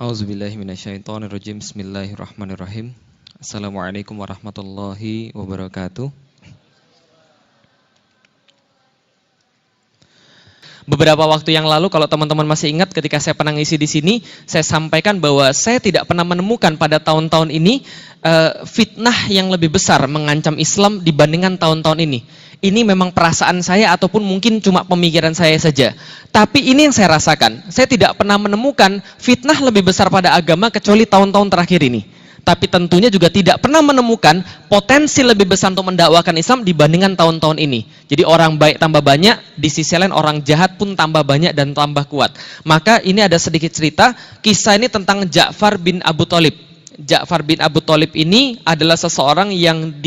Auzubillahi minasyaitonirrajim. Bismillahirrahmanirrahim. Assalamualaikum warahmatullahi wabarakatuh. Beberapa waktu yang lalu, kalau teman-teman masih ingat, ketika saya pernah ngisi di sini, saya sampaikan bahwa saya tidak pernah menemukan pada tahun-tahun ini fitnah yang lebih besar mengancam Islam dibandingkan tahun-tahun ini. Ini memang perasaan saya ataupun mungkin cuma pemikiran saya saja. Tapi ini yang saya rasakan. Saya tidak pernah menemukan fitnah lebih besar pada agama kecuali tahun-tahun terakhir ini. Tapi tentunya juga tidak pernah menemukan potensi lebih besar untuk mendakwakan Islam dibandingkan tahun-tahun ini. Jadi orang baik tambah banyak, di sisi lain orang jahat pun tambah banyak dan tambah kuat. Maka ini ada sedikit cerita, kisah ini tentang Ja'far bin Abu Thalib. Ja'far bin Abu Thalib ini adalah seseorang yang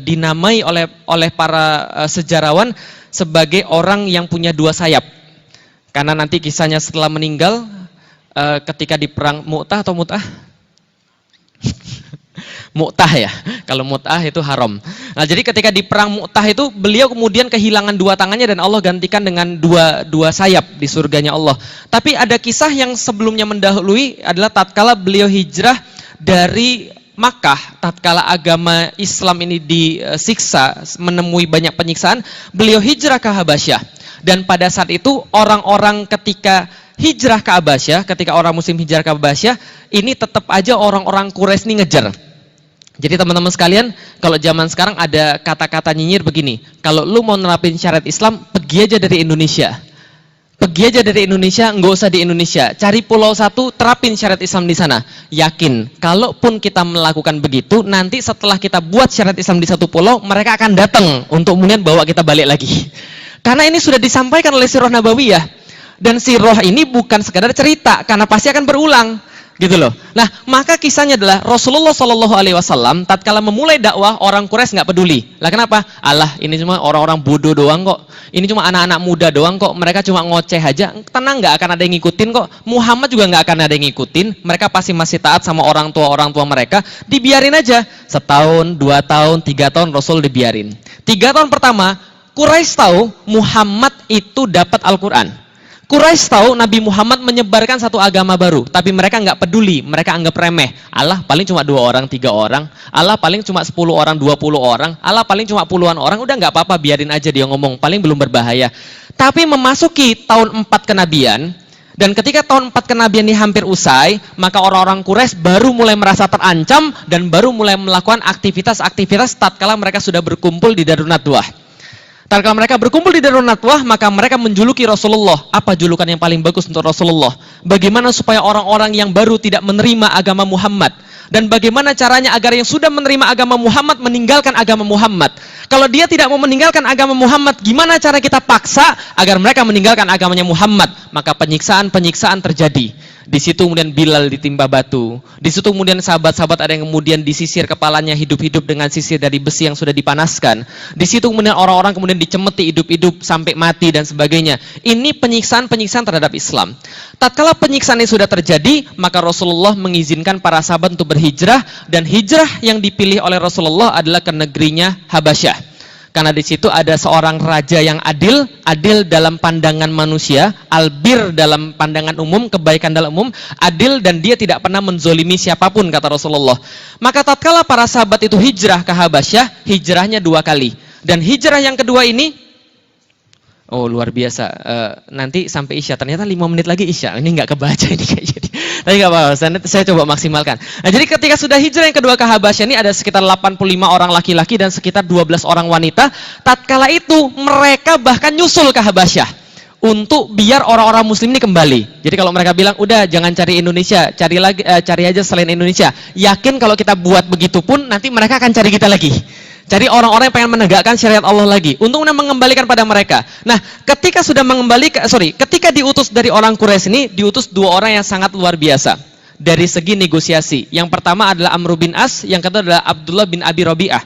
dinamai oleh para sejarawan sebagai orang yang punya dua sayap. Karena nanti kisahnya setelah meninggal, ketika di perang Mu'tah atau Mut'ah? Mu'tah ya, kalau Mu'tah itu haram. Nah, jadi ketika di perang Mu'tah itu beliau kemudian kehilangan dua tangannya dan Allah gantikan dengan dua sayap di surganya Allah. Tapi ada kisah yang sebelumnya mendahului adalah tatkala beliau hijrah dari Makkah, tatkala agama Islam ini disiksa, menemui banyak penyiksaan, beliau hijrah ke Habasyah. Dan pada saat itu orang-orang ketika hijrah ke Habasyah, ketika orang muslim hijrah ke Habasyah, ini tetap aja orang-orang Quraisy ini ngejar. Jadi teman-teman sekalian, kalau zaman sekarang ada kata-kata nyinyir begini, kalau lu mau nerapin syariat Islam, pergi aja dari Indonesia. Pergi aja dari Indonesia, nggak usah di Indonesia. Cari pulau satu, terapin syariat Islam di sana. Yakin, kalaupun kita melakukan begitu, nanti setelah kita buat syariat Islam di satu pulau, mereka akan datang untuk kemudian bawa kita balik lagi. Karena ini sudah disampaikan oleh Sirah Nabawiyah. Dan sirah ini bukan sekadar cerita, karena pasti akan berulang. Gitu loh. Nah, maka kisahnya adalah Rasulullah SAW tatkala memulai dakwah, orang Quraisy nggak peduli. Lah kenapa? Allah, ini cuma orang-orang bodoh doang kok. Ini cuma anak-anak muda doang kok. Mereka cuma ngoceh aja. Tenang, nggak akan ada yang ngikutin kok. Muhammad juga nggak akan ada yang ngikutin. Mereka pasti masih taat sama orang tua mereka. Dibiarin aja. Setahun, 2 tahun, 3 tahun Rasul dibiarin. 3 tahun pertama, Quraisy tahu Muhammad itu dapat Al-Quran. Quraisy tahu Nabi Muhammad menyebarkan satu agama baru, tapi mereka nggak peduli, mereka anggap remeh. Allah paling cuma 2 orang, 3 orang, Allah paling cuma 10 orang, 20 orang, Allah paling cuma puluhan orang, udah nggak apa-apa, biarin aja dia ngomong, paling belum berbahaya. Tapi memasuki tahun 4 kenabian, dan ketika tahun 4 kenabian ini hampir usai, maka orang-orang Quraisy baru mulai merasa terancam dan baru mulai melakukan aktivitas-aktivitas tatkala mereka sudah berkumpul di Darun Nadwah. Tatkala mereka berkumpul di Darun Nadwah, maka mereka menjuluki Rasulullah. Apa julukan yang paling bagus untuk Rasulullah? Bagaimana supaya orang-orang yang baru tidak menerima agama Muhammad? Dan bagaimana caranya agar yang sudah menerima agama Muhammad meninggalkan agama Muhammad? Kalau dia tidak mau meninggalkan agama Muhammad, gimana cara kita paksa agar mereka meninggalkan agamanya Muhammad? Maka penyiksaan-penyiksaan terjadi. Di situ kemudian Bilal ditimpa batu. Di situ kemudian sahabat-sahabat ada yang kemudian disisir kepalanya hidup-hidup dengan sisir dari besi yang sudah dipanaskan. Di situ kemudian orang-orang kemudian dicemeti hidup-hidup sampai mati dan sebagainya. Ini penyiksaan-penyiksaan terhadap Islam. Tatkala penyiksaan ini sudah terjadi, maka Rasulullah mengizinkan para sahabat untuk berhijrah, dan hijrah yang dipilih oleh Rasulullah adalah ke negerinya Habasyah. Karena di situ ada seorang raja yang adil dalam pandangan manusia, albir dalam pandangan umum, kebaikan dalam umum, adil, dan dia tidak pernah menzolimi siapapun, kata Rasulullah. Maka tatkala para sahabat itu hijrah ke Habasyah, hijrahnya 2 kali. Dan hijrah yang kedua ini, oh luar biasa, nanti sampai Isya, ternyata 5 menit lagi Isya, ini nggak kebaca ini kayak jadi. Tapi nggak apa-apa, saya coba maksimalkan. Nah, jadi ketika sudah hijrah yang kedua ke Habasyah ini ada sekitar 85 orang laki-laki dan sekitar 12 orang wanita. Tatkala itu mereka bahkan nyusul ke Habasyah untuk biar orang-orang muslim ini kembali. Jadi kalau mereka bilang, udah jangan cari Indonesia, cari aja selain Indonesia. Yakin kalau kita buat begitu pun nanti mereka akan cari kita lagi. Cari orang-orang yang pengen menegakkan syariat Allah lagi untuk mengembalikan pada mereka. Nah, ketika diutus dari orang Quraisy ini, diutus 2 orang yang sangat luar biasa dari segi negosiasi. Yang pertama adalah Amr bin As, yang kedua adalah Abdullah bin Abi Rabi'ah.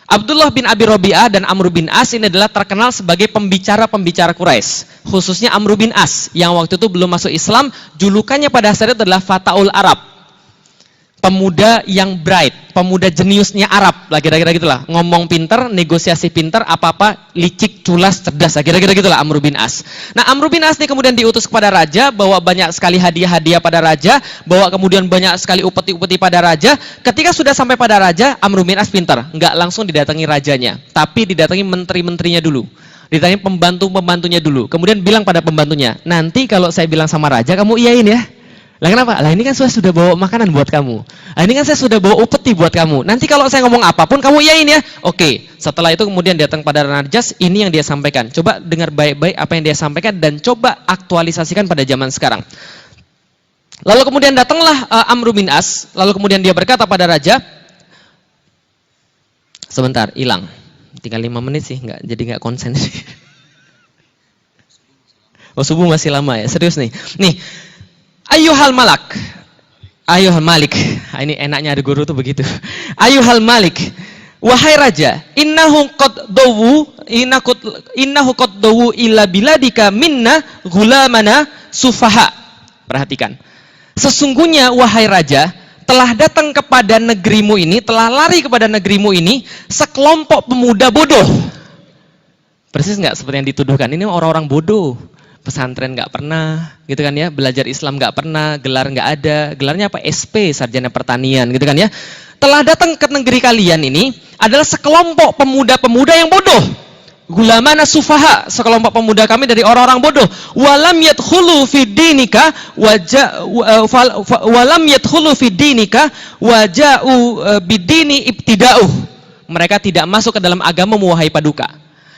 Abdullah bin Abi Rabi'ah dan Amr bin As ini adalah terkenal sebagai pembicara-pembicara Quraisy. Khususnya Amr bin As yang waktu itu belum masuk Islam, julukannya pada saat itu adalah Fataul Arab. pemuda yang bright, pemuda jeniusnya Arab lah, kira-kira gitulah, ngomong pinter, negosiasi pinter, apa-apa licik, culas, cerdas, kira-kira gitulah Amr bin As. Nah, Amr bin As ini kemudian diutus kepada raja, bawa banyak sekali hadiah-hadiah pada raja, bawa kemudian banyak sekali upeti-upeti pada raja. Ketika sudah sampai pada raja, Amr bin As pinter, nggak langsung didatangi rajanya, tapi didatangi menteri-menterinya dulu, didatangi pembantu-pembantunya dulu, kemudian bilang pada pembantunya, nanti kalau saya bilang sama raja, kamu iyain ya. Lah kenapa? Lah ini kan saya sudah bawa makanan buat kamu. Lah ini kan saya sudah bawa upeti buat kamu. Nanti kalau saya ngomong apapun kamu iyain ya. Oke. Setelah itu kemudian datang pada Najas, ini yang dia sampaikan. Coba dengar baik-baik apa yang dia sampaikan dan coba aktualisasikan pada zaman sekarang. Lalu kemudian datanglah Amr bin As, lalu kemudian dia berkata pada raja, sebentar, hilang. Tinggal 5 menit sih, jadi nggak konsen sih. Oh, subuh masih lama ya, serius nih. Nih, Ayyuhal Malak, Ayyuhal Malik. Ini enaknya ada guru tuh begitu. Ayyuhal Malik, wahai raja, innahu qad dawu illa biladika minna ghulamana sufaha. Perhatikan. Sesungguhnya wahai raja, telah datang kepada negerimu ini, telah lari kepada negerimu ini sekelompok pemuda bodoh. Persis nggak seperti yang dituduhkan? Ini orang-orang bodoh. Pesantren nggak pernah, gitu kan ya, belajar Islam nggak pernah, gelar nggak ada, gelarnya apa? SP, sarjana pertanian, gitu kan ya. Telah datang ke negeri kalian ini adalah sekelompok pemuda-pemuda yang bodoh. Gulamana sufaha, sekelompok pemuda kami dari orang-orang bodoh. Walam yadkhulu fid dinika waja'u bidini ibtida'u. Mereka tidak masuk ke dalam agama wahai paduka.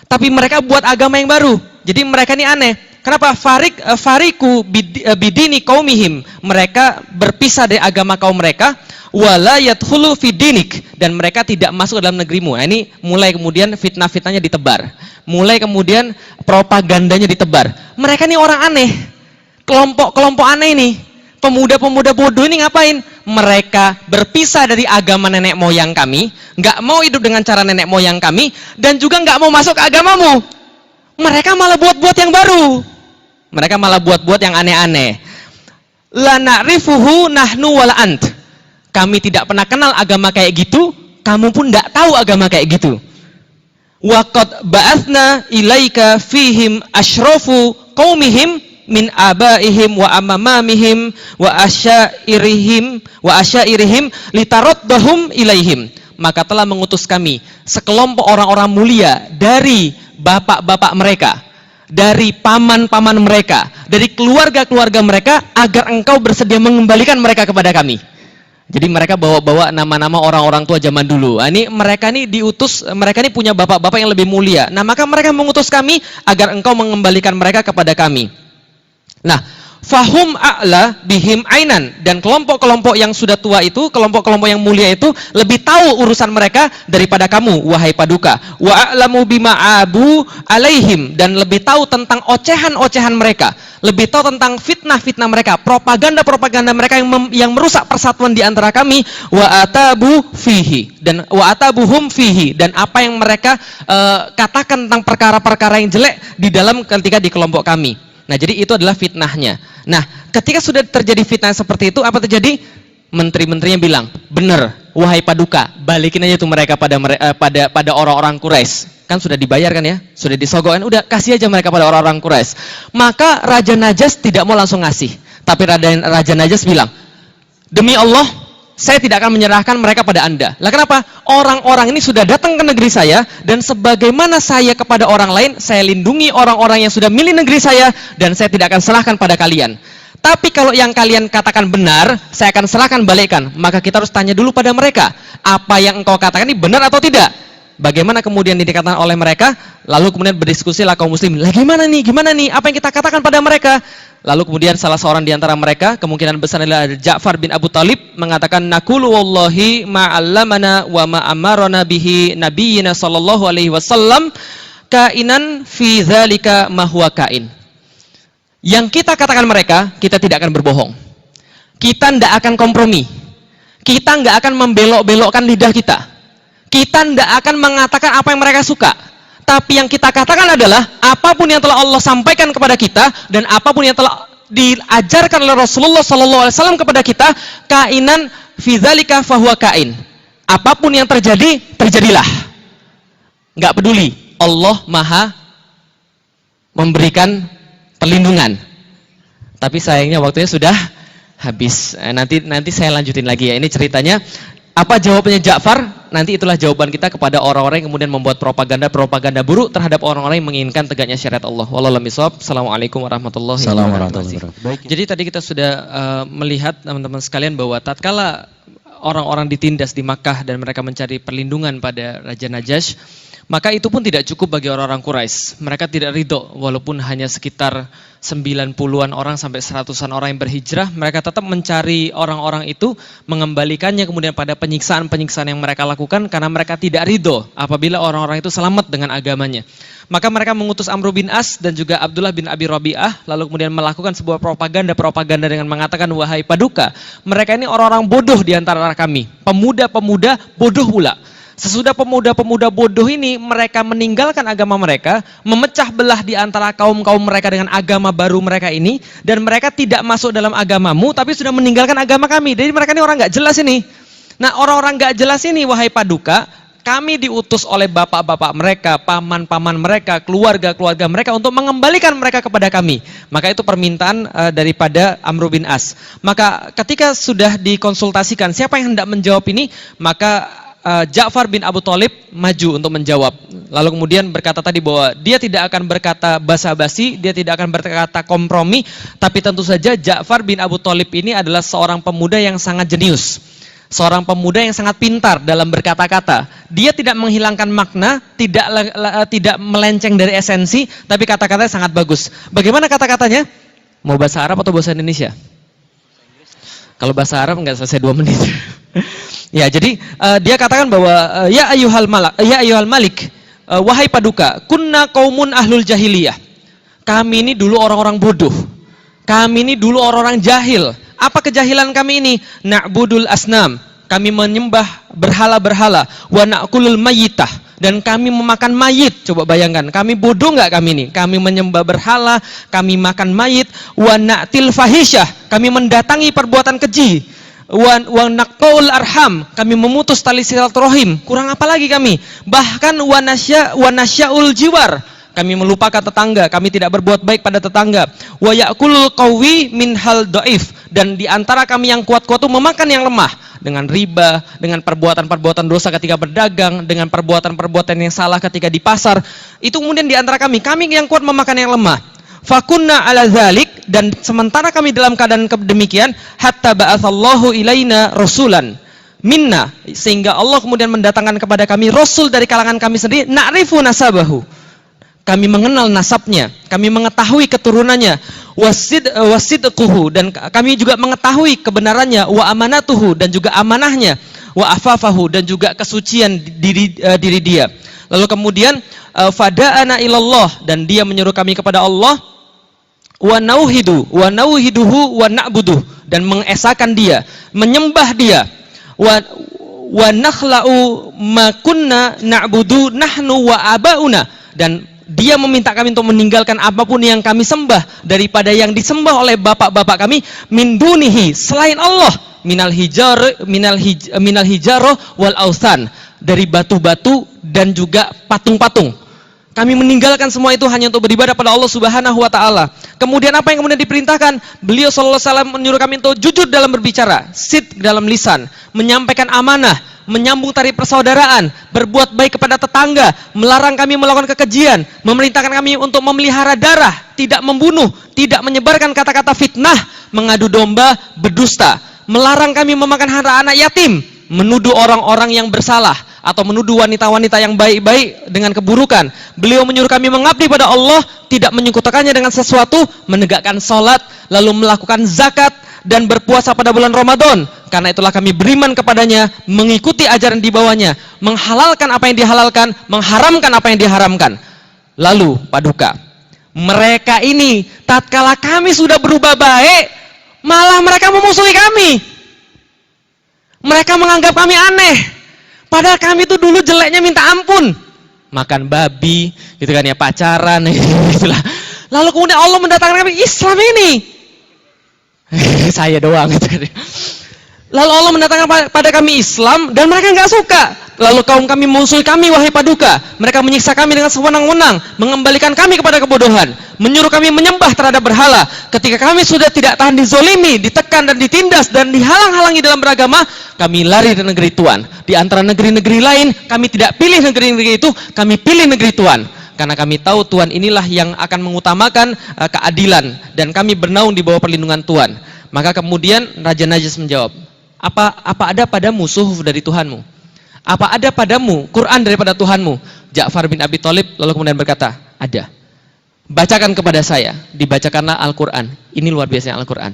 Tapi mereka buat agama yang baru. Jadi mereka ini aneh. Kenapa? Fariku bidini qaumihim. Mereka berpisah dari agama kaum mereka. Wala yadkhulu fidinik. Dan mereka tidak masuk ke dalam negerimu. Nah, ini mulai kemudian fitnah-fitnahnya ditebar. Mulai kemudian propagandanya ditebar. Mereka ini orang aneh. Kelompok-kelompok aneh ini. Pemuda-pemuda bodoh ini ngapain? Mereka berpisah dari agama nenek moyang kami. Nggak mau hidup dengan cara nenek moyang kami. Dan juga nggak mau masuk ke agamamu. Mereka malah buat-buat yang baru. Mereka malah buat-buat yang aneh-aneh. La na'rifuhu nahnu wala ant. Kami tidak pernah kenal agama kayak gitu, kamu pun tidak tahu agama kayak gitu. Wa qad ba'athna ilaika fihim asyrafu qaumihim min abaihim wa amamamihim wa asyairihim litaraddahum ilaihim. Maka telah mengutus kami sekelompok orang-orang mulia dari bapak-bapak mereka, dari paman-paman mereka, dari keluarga-keluarga mereka, agar engkau bersedia mengembalikan mereka kepada kami. Jadi mereka bawa-bawa nama-nama orang-orang tua zaman dulu. Ini mereka ini diutus, mereka ini punya bapak-bapak yang lebih mulia. Nah, maka mereka mengutus kami agar engkau mengembalikan mereka kepada kami. Nah, fahum a'la bihim ainan, dan kelompok-kelompok yang sudah tua itu, kelompok-kelompok yang mulia itu lebih tahu urusan mereka daripada kamu wahai paduka. Wa a'lamu bima abu alaihim, dan lebih tahu tentang ocehan-ocehan mereka, lebih tahu tentang fitnah-fitnah mereka, propaganda-propaganda mereka yang merusak persatuan di antara kami. Wa atabu fihi, dan wa atabuhum fihi, dan apa yang mereka katakan tentang perkara-perkara yang jelek di dalam ketika di kelompok kami. Nah, jadi itu adalah fitnahnya. Nah, ketika sudah terjadi fitnah seperti itu, apa terjadi? Menteri-menterinya bilang, benar, wahai paduka, balikin aja tuh mereka pada orang-orang Quraisy. Kan sudah dibayar kan ya? Sudah disogokkan, udah kasih aja mereka pada orang-orang Quraisy. Maka Raja Najas tidak mau langsung ngasih. Tapi Raja Najas bilang, demi Allah, saya tidak akan menyerahkan mereka pada Anda. Lah kenapa? Orang-orang ini sudah datang ke negeri saya, dan sebagaimana saya kepada orang lain, saya lindungi orang-orang yang sudah milih negeri saya, dan saya tidak akan serahkan pada kalian. Tapi kalau yang kalian katakan benar, saya akan serahkan balikkan. Maka kita harus tanya dulu pada mereka, apa yang engkau katakan ini benar atau tidak? Bagaimana kemudian dikatakan oleh mereka? Lalu kemudian berdiskusi lah kaum muslim. Lah gimana nih? Apa yang kita katakan pada mereka? Lalu kemudian salah seorang di antara mereka, kemungkinan besar adalah Ja'far bin Abu Talib, mengatakan, naqulu wallahi ma'allamana wa ma'amarana bihi nabiyyina sallallahu alaihi wasallam kainan fi dzalika ma huwa kain. Yang kita katakan mereka, kita tidak akan berbohong. Kita tidak akan kompromi. Kita tidak akan membelok-belokkan lidah kita. Kita tidak akan mengatakan apa yang mereka suka. Tapi yang kita katakan adalah apapun yang telah Allah sampaikan kepada kita dan apapun yang telah diajarkan oleh Rasulullah SAW kepada kita, kainan fi dzalika fahuwa kain. Apapun yang terjadi, terjadilah. Nggak peduli. Allah Maha memberikan perlindungan. Tapi sayangnya waktunya sudah habis. Nanti saya lanjutin lagi ya. Ini ceritanya. Apa jawabannya Ja'far? Nanti itulah jawaban kita kepada orang-orang yang kemudian membuat propaganda buruk terhadap orang-orang yang menginginkan tegaknya syariat Allah. Wallahu a'lam bishawab. Assalamualaikum warahmatullahi wabarakatuh. Jadi tadi kita sudah melihat teman-teman sekalian bahwa tatkala orang-orang ditindas di Makkah dan mereka mencari perlindungan pada Raja Najasy, maka itu pun tidak cukup bagi orang-orang Quraisy. Mereka tidak ridho walaupun hanya sekitar 90-an orang sampai 100-an orang yang berhijrah, mereka tetap mencari orang-orang itu, mengembalikannya kemudian pada penyiksaan-penyiksaan yang mereka lakukan karena mereka tidak ridho apabila orang-orang itu selamat dengan agamanya. Maka mereka mengutus Amr bin As dan juga Abdullah bin Abi Rabi'ah, lalu kemudian melakukan sebuah propaganda dengan mengatakan, wahai Paduka, mereka ini orang-orang bodoh di antara kami, pemuda-pemuda bodoh pula. Sesudah pemuda-pemuda bodoh ini mereka meninggalkan agama mereka, memecah belah di antara kaum-kaum mereka dengan agama baru mereka ini, dan mereka tidak masuk dalam agamamu tapi sudah meninggalkan agama kami. Jadi mereka ini orang nggak jelas ini. Nah, orang-orang nggak jelas ini, wahai Paduka, kami diutus oleh bapak-bapak mereka, paman-paman mereka, keluarga-keluarga mereka untuk mengembalikan mereka kepada kami. Maka itu permintaan daripada Amr bin As. Maka ketika sudah dikonsultasikan siapa yang hendak menjawab ini, maka Ja'far bin Abu Thalib maju untuk menjawab. Lalu kemudian berkata tadi bahwa dia tidak akan berkata basa-basi, dia tidak akan berkata kompromi, tapi tentu saja Ja'far bin Abu Thalib ini adalah seorang pemuda yang sangat jenius. Seorang pemuda yang sangat pintar dalam berkata-kata. Dia tidak menghilangkan makna, tidak melenceng dari esensi, tapi kata-katanya sangat bagus. Bagaimana kata-katanya? Mau bahasa Arab atau bahasa Indonesia? Kalau bahasa Arab enggak selesai 2 menit. Ya, jadi dia katakan bahwa ya ayyuhal malik, wahai Paduka, kunna qaumun ahlul jahiliyah. Kami ini dulu orang-orang bodoh. Kami ini dulu orang-orang jahil. Apa kejahilan kami ini? Na'budul asnam. Kami menyembah berhala-berhala. Wa na'kulul mayyitah. Dan kami memakan mayit. Coba bayangkan, kami bodoh nggak kami ini? Kami menyembah berhala, kami makan mayit. Wa na'til fahisyah. Kami mendatangi perbuatan keji. Wa naqaul arham, kami memutus tali silaturahim. Kurang apa lagi kami? Bahkan wa nasyaul jiwar, kami melupakan tetangga, kami tidak berbuat baik pada tetangga. Wa ya'kulul qawi min hal dhaif, dan di antara kami yang kuat-kuat itu memakan yang lemah dengan riba, dengan perbuatan-perbuatan dosa ketika berdagang, dengan perbuatan-perbuatan yang salah ketika di pasar. Itu kemudian di antara kami yang kuat memakan yang lemah. Fakunna ala dzalik, dan sementara kami dalam keadaan demikian, hatta ba'atsallahu ilaina rasulan minna, sehingga Allah kemudian mendatangkan kepada kami rasul dari kalangan kami sendiri, na'rifu nasabahu, kami mengenal nasabnya, kami mengetahui keturunannya, wasidquhu, dan kami juga mengetahui kebenarannya, wa amanatuhu, dan juga amanahnya, wa afafahu, dan juga kesucian diri dia. Lalu kemudian fada'ana ilallah, dan dia menyuruh kami kepada Allah, wa nauhiduhu wa na'buduh, dan mengesakan dia, menyembah dia, wa nakhla'u ma kunna na'budu nahnu wa abauna, dan dia meminta kami untuk meninggalkan apapun yang kami sembah daripada yang disembah oleh bapak-bapak kami, min dunihi, selain Allah, minal hijarah wal ausan, dari batu-batu dan juga patung-patung. Kami meninggalkan semua itu hanya untuk beribadah pada Allah Subhanahu wa taala. Kemudian apa yang kemudian diperintahkan? Beliau sallallahu alaihi wasallam menyuruh kami untuk jujur dalam berbicara, sidq dalam lisan, menyampaikan amanah, menyambung tali persaudaraan, berbuat baik kepada tetangga, melarang kami melakukan kekejian, memerintahkan kami untuk memelihara darah, tidak membunuh, tidak menyebarkan kata-kata fitnah, mengadu domba, berdusta, melarang kami memakan harta anak yatim, menuduh orang-orang yang bersalah, atau menuduh wanita-wanita yang baik-baik dengan keburukan. Beliau menyuruh kami mengabdi pada Allah, tidak menyekutukannya dengan sesuatu, menegakkan salat, lalu melakukan zakat, dan berpuasa pada bulan Ramadan. Karena itulah kami beriman kepadanya, mengikuti ajaran di bawahnya, menghalalkan apa yang dihalalkan, mengharamkan apa yang diharamkan. Lalu, Paduka, mereka ini tatkala kami sudah berubah baik, malah mereka memusuhi kami. Mereka menganggap kami aneh. Padahal kami itu dulu jeleknya minta ampun, makan babi, gitu kan ya, pacaran, gitulah. Lalu kemudian Allah mendatangkan kami Islam ini. Saya doang, gitu kan. Lalu Allah mendatangkan pada kami Islam dan mereka nggak suka. Lalu kaum kami musuh kami, wahai paduka. Mereka menyiksa kami dengan sewenang-wenang, mengembalikan kami kepada kebodohan, menyuruh kami menyembah terhadap berhala. Ketika kami sudah tidak tahan dizolimi, ditekan dan ditindas dan dihalang-halangi dalam beragama, kami lari dari negeri Tuhan. Di antara negeri-negeri lain, kami tidak pilih negeri-negeri itu, kami pilih negeri Tuhan. Karena kami tahu Tuhan inilah yang akan mengutamakan keadilan dan kami bernaung di bawah perlindungan Tuhan. Maka kemudian Raja Najis menjawab, apa ada padamu suhuf dari Tuhanmu? Apa ada padamu Quran daripada Tuhanmu? Ja'far bin Abi Thalib lalu kemudian berkata, ada. Bacakan kepada saya. Dibacakanlah Al-Quran. Ini luar biasa Al-Quran.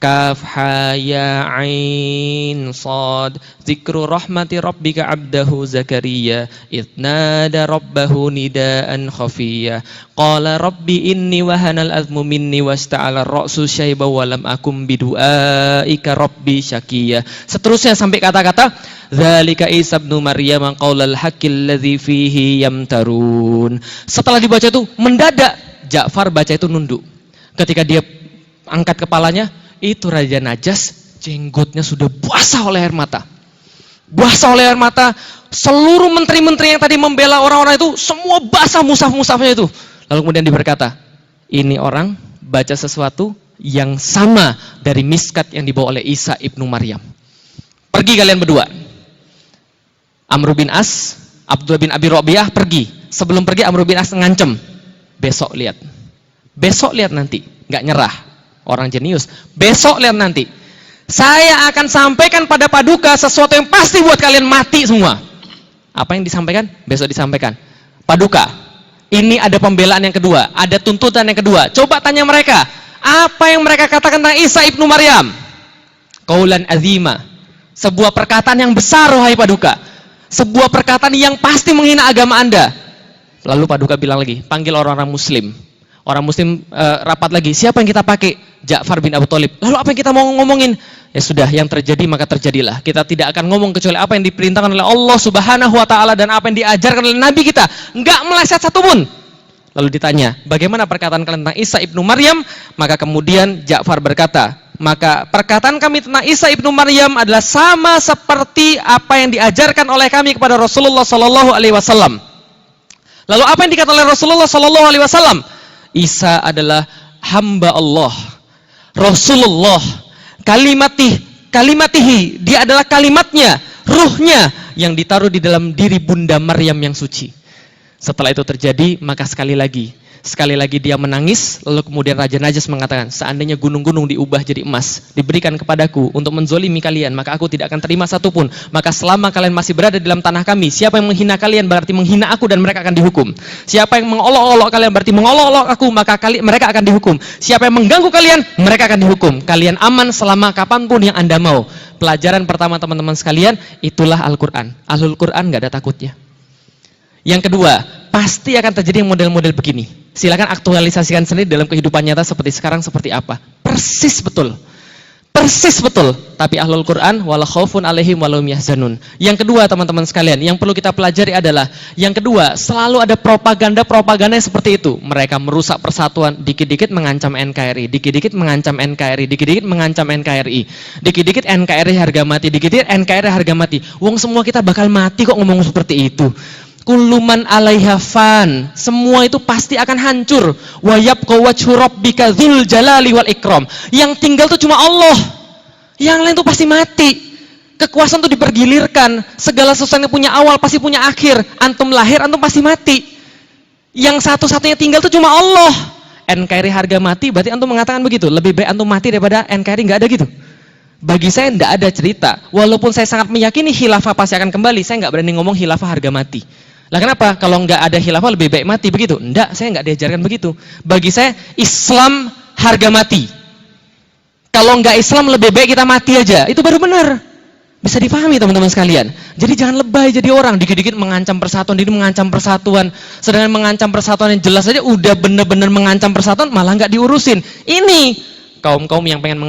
Kaf ha ya ain sad zikru rahmati rabbika abdahu Zakaria idnada rabbahu nidaan khafiyya qala rabbi inni wahanal azmu minni wasta'ala ra'su syaiba wa lam akum bidu'aika rabbi syakiyya. Seterusnya sampai kata-kata dzalika Isa ibnu Maryam qaulal haqqil ladzi fihi yamtarun. Setelah dibaca itu mendadak Ja'far baca itu nunduk. Ketika dia angkat kepalanya, itu Raja Najas jenggotnya sudah basah oleh air mata. Basah oleh air mata. Seluruh menteri-menteri yang tadi membela orang-orang itu semua basah musaf-musafnya itu. Lalu kemudian dia berkata, ini orang baca sesuatu yang sama dari miskat yang dibawa oleh Isa ibnu Maryam. Pergi kalian berdua. Amr bin As, Abdullah bin Abi Rabi'ah pergi. Sebelum pergi Amr bin As ngancem, besok lihat nanti, nggak nyerah. Orang jenius. Besok lihat nanti. Saya akan sampaikan pada paduka sesuatu yang pasti buat kalian mati semua. Apa yang disampaikan? Besok disampaikan. Paduka, ini ada pembelaan yang kedua, ada tuntutan yang kedua. Coba tanya mereka, apa yang mereka katakan tentang Isa ibnu Maryam? Qaulan azima. Sebuah perkataan yang besar wahai paduka. Sebuah perkataan yang pasti menghina agama Anda. Lalu paduka bilang lagi, panggil orang-orang muslim. Orang muslim rapat lagi, siapa yang kita pakai? Ja'far bin Abi Thalib. Lalu apa yang kita mau ngomongin? Ya sudah, yang terjadi maka terjadilah. Kita tidak akan ngomong kecuali apa yang diperintahkan oleh Allah Subhanahu wa taala dan apa yang diajarkan oleh nabi kita. Enggak meleset satupun. Lalu ditanya, bagaimana perkataan kalian tentang Isa ibnu Maryam? Maka kemudian Ja'far berkata, maka perkataan kami tentang Isa ibnu Maryam adalah sama seperti apa yang diajarkan oleh kami kepada Rasulullah sallallahu alaihi wasallam. Lalu apa yang dikatakan oleh Rasulullah sallallahu alaihi wasallam? Isa adalah hamba Allah. Rasulullah kalimatihi, dia adalah kalimatnya, ruhnya yang ditaruh di dalam diri Bunda Maryam yang suci. Setelah itu terjadi, maka sekali lagi dia menangis. Lalu kemudian Raja Najas mengatakan, seandainya gunung-gunung diubah jadi emas, diberikan kepadaku untuk menzolimi kalian, maka aku tidak akan terima satupun. Maka selama kalian masih berada di dalam tanah kami, siapa yang menghina kalian berarti menghina aku dan mereka akan dihukum. Siapa yang mengolok-olok kalian berarti mengolok-olok aku, maka mereka akan dihukum. Siapa yang mengganggu kalian, mereka akan dihukum. Kalian aman selama kapanpun yang Anda mau. Pelajaran pertama teman-teman sekalian, itulah Al-Quran. Ahlul Quran gak ada takutnya. Yang kedua, pasti akan terjadi model-model begini. Silakan aktualisasikan sendiri dalam kehidupan nyata seperti sekarang seperti apa. Persis betul. Tapi ahlul Quran wala khaufun alaihim walahum yahzanun. Yang kedua teman-teman sekalian, yang perlu kita pelajari adalah yang kedua, selalu ada propaganda seperti itu. Mereka merusak persatuan, dikit-dikit mengancam NKRI, dikit-dikit mengancam NKRI, dikit-dikit mengancam NKRI, dikit-dikit NKRI harga mati, dikit-dikit NKRI harga mati. Wong semua kita bakal mati kok ngomong seperti itu. Kulluman 'alaiha fan, semua itu pasti akan hancur. Wa yabqa wajhu rabbika dzul jalali wal ikram. Yang tinggal itu cuma Allah. Yang lain itu pasti mati. Kekuasaan itu dipergilirkan. Segala sesuatu yang punya awal pasti punya akhir. Antum lahir, antum pasti mati. Yang satu-satunya tinggal itu cuma Allah. NKRI harga mati, berarti antum mengatakan begitu. Lebih baik antum mati daripada NKRI nggak ada gitu. Bagi saya tidak ada cerita. Walaupun saya sangat meyakini khilafah pasti akan kembali, saya nggak berani ngomong khilafah harga mati. Lah kenapa? Kalau nggak ada khilafah lebih baik mati begitu? Enggak, saya nggak diajarkan begitu. Bagi saya Islam harga mati. Kalau nggak Islam lebih baik kita mati aja. Itu baru benar. Bisa dipahami teman-teman sekalian. Jadi jangan lebay jadi orang. Dikit-dikit mengancam persatuan, dikit mengancam persatuan. Sedangkan mengancam persatuan yang jelas aja udah benar-benar mengancam persatuan malah nggak diurusin. Ini kaum-kaum yang pengen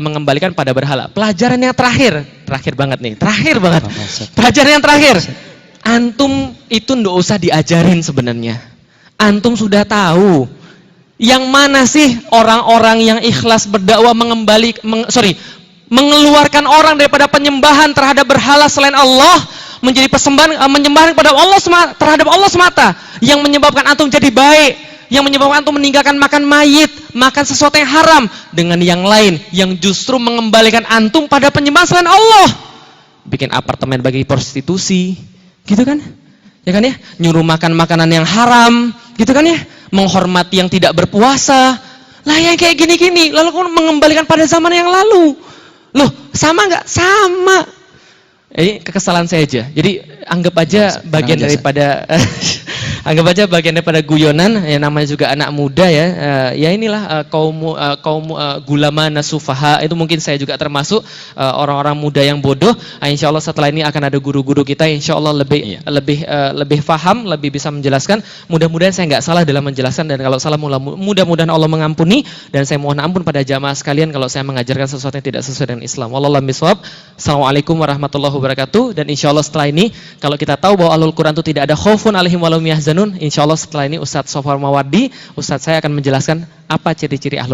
mengembalikan pada berhala. Pelajaran yang terakhir banget nih. Pelajaran yang terakhir. Antum itu nggak usah diajarin sebenarnya. Antum sudah tahu yang mana sih orang-orang yang ikhlas berdakwah mengeluarkan orang daripada penyembahan terhadap berhala selain Allah, menjadi persembahan menyembah kepada Allah terhadap Allah semata, yang menyebabkan antum jadi baik, yang menyebabkan antum meninggalkan makan mayit, makan sesuatu yang haram, dengan yang lain yang justru mengembalikan antum pada penyembahan selain Allah. Bikin apartemen bagi prostitusi, gitu kan? Ya kan ya? Nyuruh makan makanan yang haram, gitu kan ya? Menghormati yang tidak berpuasa. Lah yang kayak gini-gini, lalu kau mengembalikan pada zaman yang lalu. Loh, sama nggak? Sama. Ini kekesalan saya aja. Jadi anggap aja bagian daripada anggap aja bagian daripada guyonan, ya namanya juga anak muda ya. Ya inilah kaum gulama nasufaha, itu mungkin saya juga termasuk orang-orang muda yang bodoh. Insya Allah setelah ini akan ada guru-guru kita, insya Allah lebih paham, lebih bisa menjelaskan. Mudah-mudahan saya nggak salah dalam menjelaskan, dan kalau salah mudah-mudahan Allah mengampuni, dan saya mohon ampun pada jamaah sekalian kalau saya mengajarkan sesuatu yang tidak sesuai dengan Islam. Wallahu a'lam bishawab. Assalamualaikum warahmatullahi wabarakatuh. Dan insya Allah setelah ini, kalau kita tahu bahwa Ahlul Quran itu tidak ada khaufun alaihim wa lahum yahzanun, insya Allah setelah ini Ustadz Sofar Mawardi, Ustadz saya akan menjelaskan apa ciri-ciri Ahlul